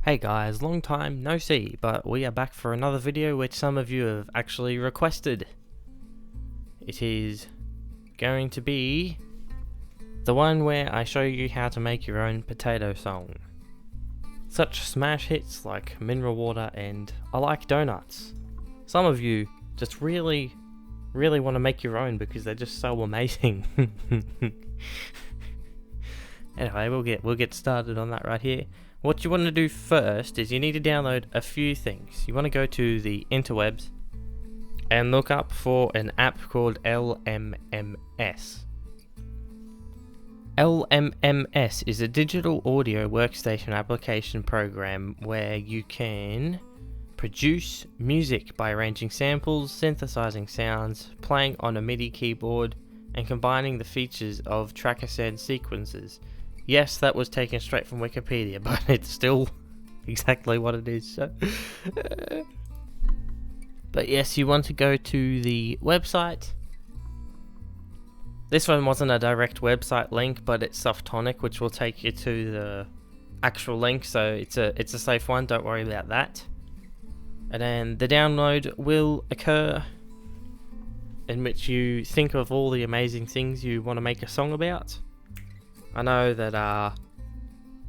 Hey guys, long time no see, but we are back for another video which some of you have actually requested. It is going to be the one where I show you how to make your own potato song. Such smash hits like Mineral Water and I Like Donuts. Some of you just really want to make your own because they're just so amazing. Anyway, we'll get started on that right here. What you want to do first is you need to download a few things. You want to go to the interwebs and look up for an app called LMMS. LMMS is a digital audio workstation application program where you can produce music by arranging samples, synthesizing sounds, playing on a MIDI keyboard, and combining the features of track-ascend sequences. Yes, that was taken straight from Wikipedia, but it's still exactly what it is. So. But yes, you want to go to the website. This one wasn't a direct website link, but it's Softonic, which will take you to the actual link, so it's a safe one, don't worry about that. And then the download will occur, in which you think of all the amazing things you want to make a song about. I know that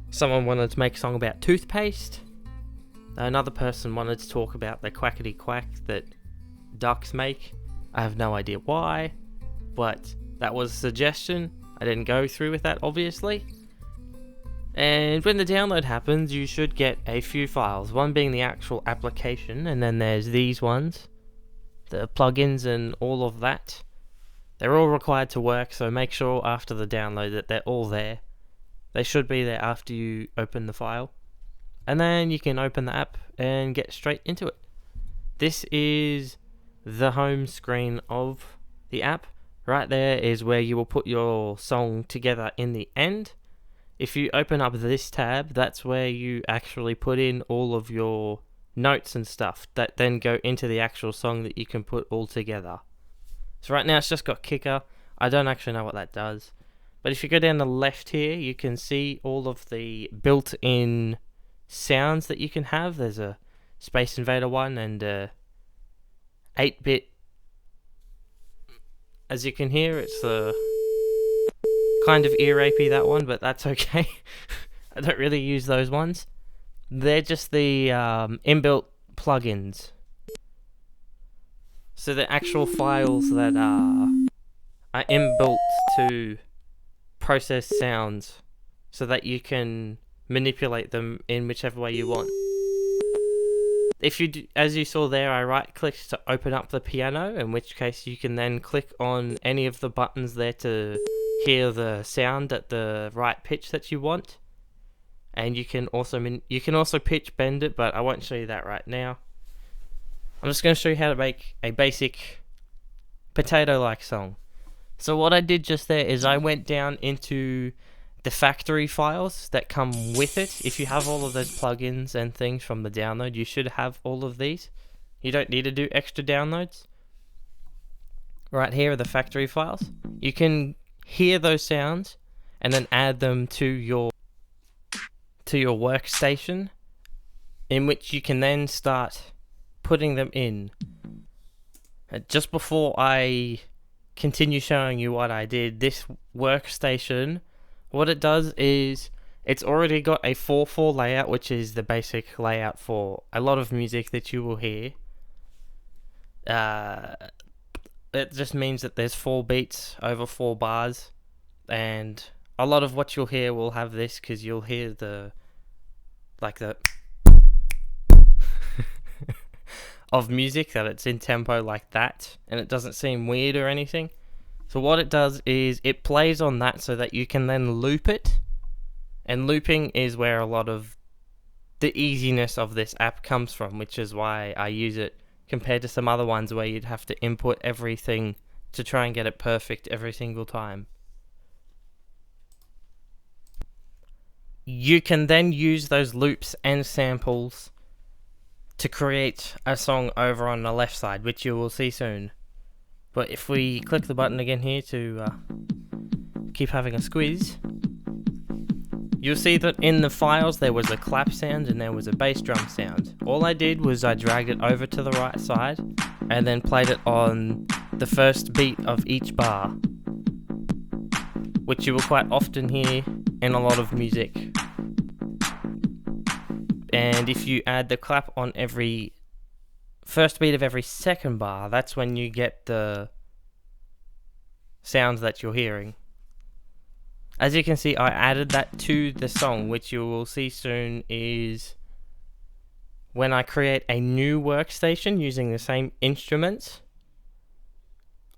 someone wanted to make a song about toothpaste. Another person wanted to talk about the quackity quack that ducks make. I have no idea why, but that was a suggestion. I didn't go through with that, obviously. And when the download happens, you should get a few files. One being the actual application, and then there's these ones, the plugins and all of that. They're all required to work, so make sure after the download that they're all there. They should be there after you open the file. And then you can open the app and get straight into it. This is the home screen of the app. Right there is where you will put your song together in the end. If you open up this tab, that's where you actually put in all of your notes and stuff that then go into the actual song that you can put all together. So right now it's just got kicker. I don't actually know what that does. But if you go down the left here, you can see all of the built-in sounds that you can have. There's a Space Invader one and a 8-bit. As you can hear, it's kind of ear rapey, that one, but that's okay. I don't really use those ones. They're just the inbuilt plugins. So the actual files that are inbuilt to process sounds so that you can manipulate them in whichever way you want. If you do, as you saw there, I right-clicked to open up the piano, in which case you can then click on any of the buttons there to hear the sound at the right pitch that you want. And you can also pitch bend it, but I won't show you that right now. I'm just going to show you how to make a basic potato-like song. So what I did just there is I went down into the factory files that come with it. If you have all of those plugins and things from the download, you should have all of these. You don't need to do extra downloads. Right here are the factory files. You can hear those sounds and then add them to your workstation, in which you can then start putting them in. Just before I continue showing you what I did, this workstation, what it does is it's already got a 4/4 layout, which is the basic layout for a lot of music that you will hear. It just means that there's 4 beats over 4 bars, and a lot of what you'll hear will have this, because you'll hear the of music, that it's in tempo like that, and it doesn't seem weird or anything. So what it does is it plays on that so that you can then loop it, and looping is where a lot of the easiness of this app comes from, which is why I use it compared to some other ones where you'd have to input everything to try and get it perfect every single time. You can then use those loops and samples to create a song over on the left side, which you will see soon. But if we click the button again here to keep having a squeeze, you'll see that in the files there was a clap sound and there was a bass drum sound. All I did was I dragged it over to the right side and then played it on the first beat of each bar, which you will quite often hear in a lot of music. And if you add the clap on every first beat of every second bar, that's when you get the sounds that you're hearing. As you can see, I added that to the song, which you will see soon is when I create a new workstation using the same instruments.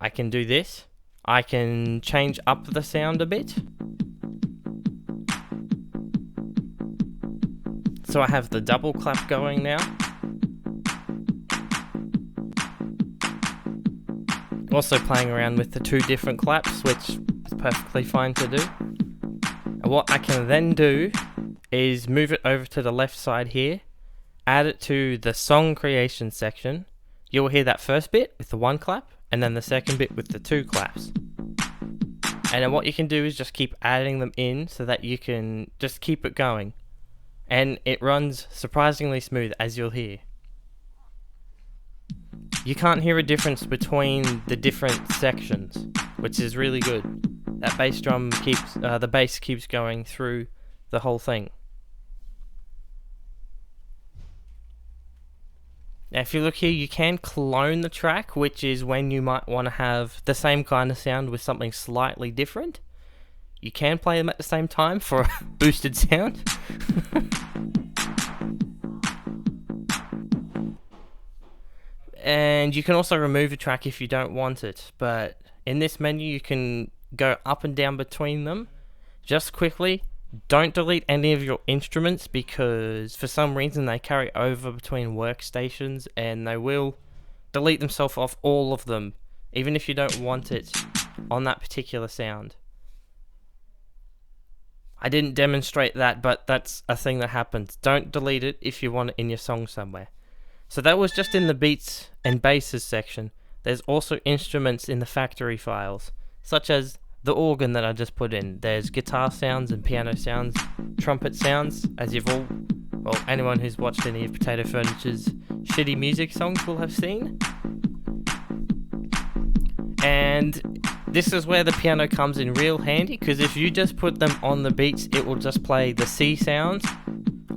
I can do this. I can change up the sound a bit. So I have the double clap going now. Also playing around with the 2 different claps, which is perfectly fine to do. And what I can then do is move it over to the left side here, add it to the song creation section. You'll hear that first bit with the 1 clap, and then the second bit with the 2 claps. And then what you can do is just keep adding them in so that you can just keep it going. And it runs surprisingly smooth, as you'll hear. You can't hear a difference between the different sections, which is really good. That bass drum keeps, the bass keeps going through the whole thing. Now if you look here, you can clone the track, which is when you might want to have the same kind of sound with something slightly different. You can play them at the same time for a boosted sound. And you can also remove a track if you don't want it, but in this menu you can go up and down between them. Just quickly, don't delete any of your instruments because for some reason they carry over between workstations and they will delete themselves off all of them, even if you don't want it on that particular sound. I didn't demonstrate that, but that's a thing that happens. Don't delete it if you want it in your song somewhere. So that was just in the beats and basses section. There's also instruments in the factory files, such as the organ that I just put in. There's guitar sounds and piano sounds, trumpet sounds, as you've all, well, anyone who's watched any of Potato Furniture's shitty music songs will have seen. And this is where the piano comes in real handy, because if you just put them on the beats, it will just play the C sounds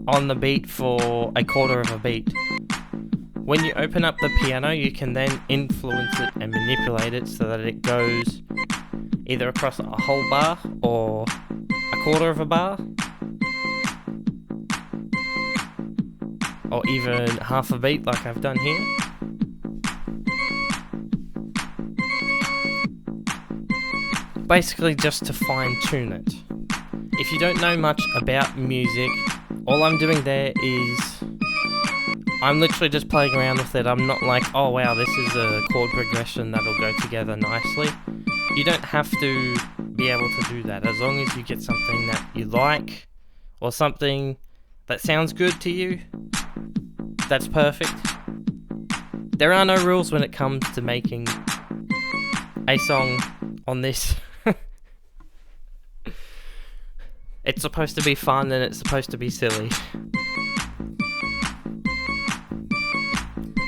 on the beat for a quarter of a beat. When you open up the piano, you can then influence it and manipulate it so that it goes either across a whole bar or a quarter of a bar, or even half a beat like I've done here. Basically just to fine tune it. If you don't know much about music, all I'm doing there is I'm literally just playing around with it. I'm not like, oh wow, this is a chord progression that'll go together nicely. You don't have to be able to do that. As long as you get something that you like, or something that sounds good to you, that's perfect. There are no rules when it comes to making a song on this. It's supposed to be fun and it's supposed to be silly.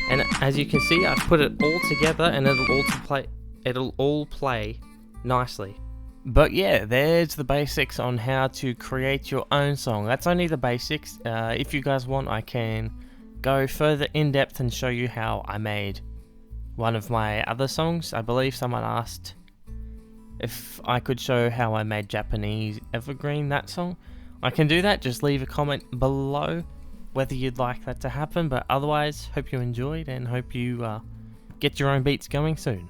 And as you can see, I've put it all together and it'll all play nicely. But yeah, there's the basics on how to create your own song. That's only the basics. If you guys want, I can go further in depth and show you how I made one of my other songs. I believe someone asked if I could show how I made Japanese Evergreen, that song. I can do that. Just leave a comment below whether you'd like that to happen, but otherwise, hope you enjoyed and hope you get your own beats going soon.